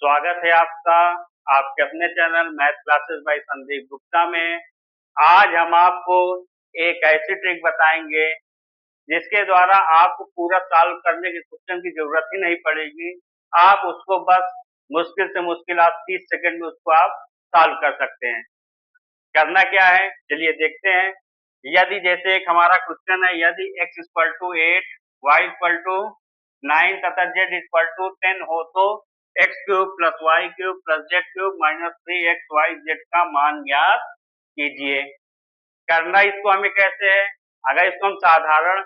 स्वागत है आपका आपके अपने channel math classes bye Sandeep Gupta में। आज हम आपको एक ऐसी ट्रिक बताएंगे जिसके द्वारा आपको पूरा सॉल्व करने के क्वेश्चन की जरूरत ही नहीं पड़ेगी। आप उसको बस मुश्किल से मुश्किल आप 30 सेकंड में उसको आप सॉल्व कर सकते हैं। करना क्या है चलिए देखते हैं। यदि जैसे एक हमारा क्वेश्चन है, यदि x equal to 8 y equal to 9 तथा z इक्वल टू 10 हो तो x cube plus Y cube plus Z cube minus 3xyz का मान ज्ञात कीजिए। करना इसको हमें कैसे है, अगर इसको हम साधारण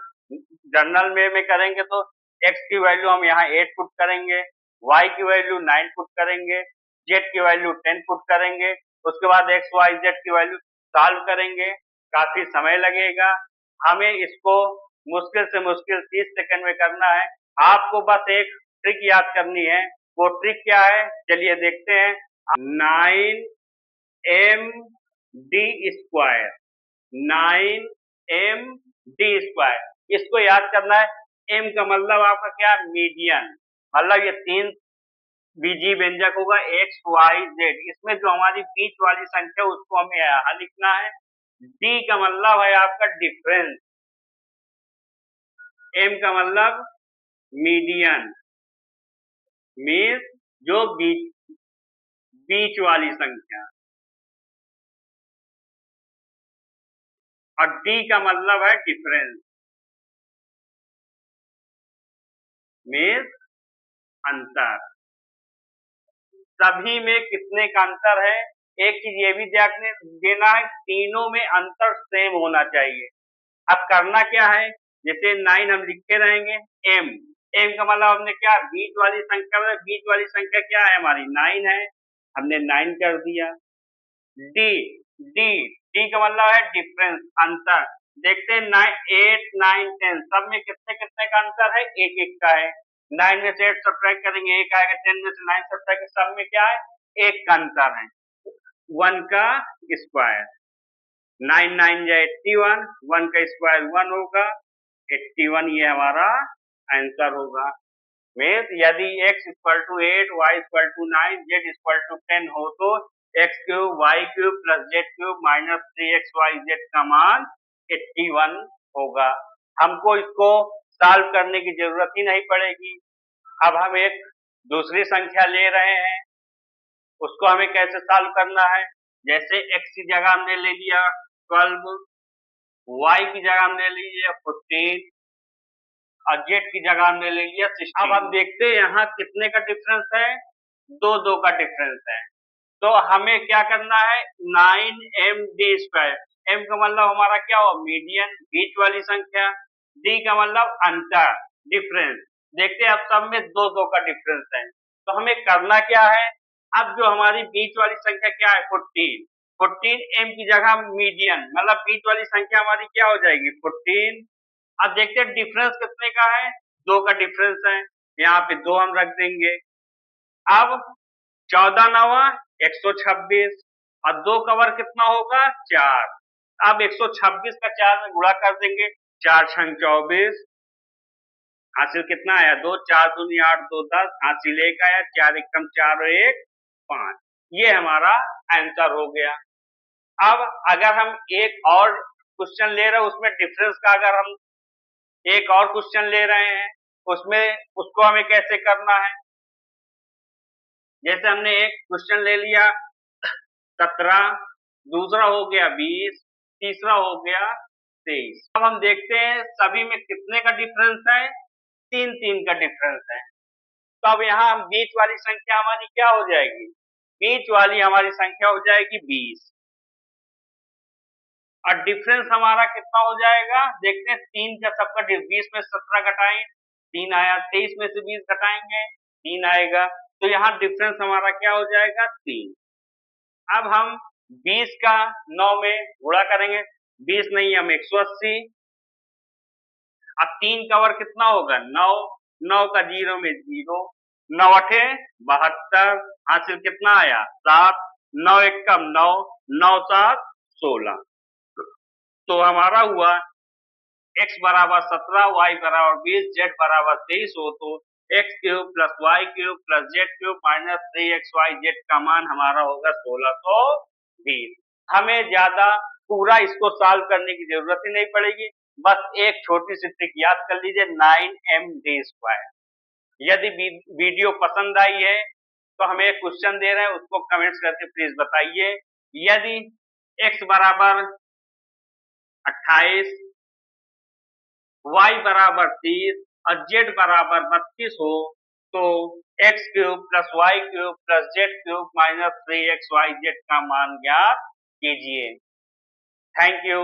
जनरल में करेंगे तो x की वैल्यू हम यहाँ 8 पुट करेंगे, y की वैल्यू 9 पुट करेंगे, z की वैल्यू 10 पुट करेंगे, उसके बाद x y z की वैल्यू सॉल्व करेंगे। काफी समय लगेगा, हमें इसको मुश्किल से मुश्किल 30 सेकंड में करना है। आपको बस एक ट्रिक याद करनी है, वो ट्रिक क्या है चलिए देखते हैं। 9md स्क्वायर 9md स्क्वायर, इसको याद करना है। m का मतलब आपका क्या, मीडियन, मतलब ये तीन बीजी व्यंजक होगा x y z। इसमें जो हमारी बीच वाली संख्या उसको हमें यहाँ लिखना है। d का मतलब है आपका डिफरेंस, m का मतलब मीडियन, मीन्स जो बीच वाली संख्या, और d का मतलब है डिफरेंस, मीन्स अंतर। सभी में कितने का अंतर है, एक चीज ये भी देना है, तीनों में अंतर सेम होना चाहिए। अब करना क्या है, जैसे 9 हम लिखते रहेंगे, m का मतलब हमने क्या, बीच वाली संख्या में, बीच वाली संख्या क्या है हमारी 9 है, हमने 9 कर दिया। d का मतलब है डिफरेंस, अंतर। देखते हैं 8 9 10 सब में कितने कितने का अंतर है, एक एक का है। 9 में से 8 सब्ट्रैक्ट करेंगे एक आएगा, 10 में से 9 सब्ट्रैक्ट, सब में क्या है, एक का अंतर है, 1 का स्क्वायर। 9 9 या 81, 1 का स्क्वायर 1 होगा, 81 ये हमारा आंसर होगा। मीन्स यदि x equal to 8 y equal to 9 z equal to 10 हो तो x cube y cube plus Z cube minus 3xyz का मान 81 होगा। हमको इसको सॉल्व करने की जरूरत ही नहीं पड़ेगी। अब हम एक दूसरी संख्या ले रहे हैं, उसको हमें कैसे सॉल्व करना है। जैसे x की जगह हमने ले लिया 12, y की जगह हमने ले लिया 14 और z की जगह हमने ले लिया 16। अब हम देखते हैं यहाँ कितने का डिफरेंस है, 2 का डिफरेंस है। तो हमें क्या करना है, 9md स्क्वायर, m का मतलब हमारा क्या हो, मीडियन, बीच वाली संख्या, d का मतलब अंतर, डिफरेंस। देखते हैं अब सब में 2 का डिफरेंस है, तो हमें करना क्या है। अब जो हमारी बीच वाली संख्या क्या है 14 m की जगह मीडियन, मतलब बीच वाली संख्या हमारी क्या हो जाएगी 14। अब देखते हैं डिफरेंस कितने का है, 2 का डिफरेंस है, यहाँ पे 2 हम रख देंगे। अब 14 9 126 और 2 का वर्ग कितना होगा 4। अब 126 का 4 में गुणा कर देंगे, 4 छंग 24, हासिल कितना आया 2, 4 दूनी 8 2 10, हासिल 1 आया, 4 एकम 4 और 1 5, ये हमारा आंसर हो गया। अब अगर हम एक और क्वेश्चन ले रहे हैं, उसमें डिफरेंस का अगर हम एक और क्वेश्चन ले रहे हैं, उसमें उसको हमें कैसे करना है। जैसे हमने एक क्वेश्चन ले लिया 17, दूसरा हो गया 20, तीसरा हो गया 23। अब हम देखते हैं सभी में कितने का डिफरेंस है, 3 का डिफरेंस है। तो अब यहाँ हम बीच वाली संख्या हमारी क्या हो जाएगी, बीच वाली हमारी संख्या हो जाएगी 20 और डिफरेंस हमारा कितना हो जाएगा, देखते हैं 3 का सबका 20 में 17 घटाएं 3 आया, 23 में से 20 घटाएंगे 3 आएगा, तो यहाँ डिफरेंस हमारा क्या हो जाएगा 3। अब हम 20 का 9 में गुणा करेंगे, 20 नहीं हम 180, अब 3 का वर्ग कितना होगा 9, 9 का 0 में 0, 9 8 72, हासिल कितना आया 7, 9 1 कम 9, 9 7 16। तो हमारा हुआ x बराबर 17, y बराबर 20, z बराबर 23 हो तो X cube plus Y cube plus Z cube minus 3xyz का मान हमारा होगा 1620। हमें ज्यादा पूरा इसको सॉल्व करने की जरूरत ही नहीं पड़ेगी, बस एक छोटी सी ट्रिक याद कर लीजिए 9md²। यदि वीडियो पसंद आई है तो हमें एक क्वेश्चन दे रहे हैं, उसको कमेंट्स करके प्लीज बताइए। यदि x बराबर 28, y बराबर 30 और z बराबर 32 हो तो x cube plus Y cube plus Z cube minus 3xyz का मान ज्ञात कीजिए। Thank you.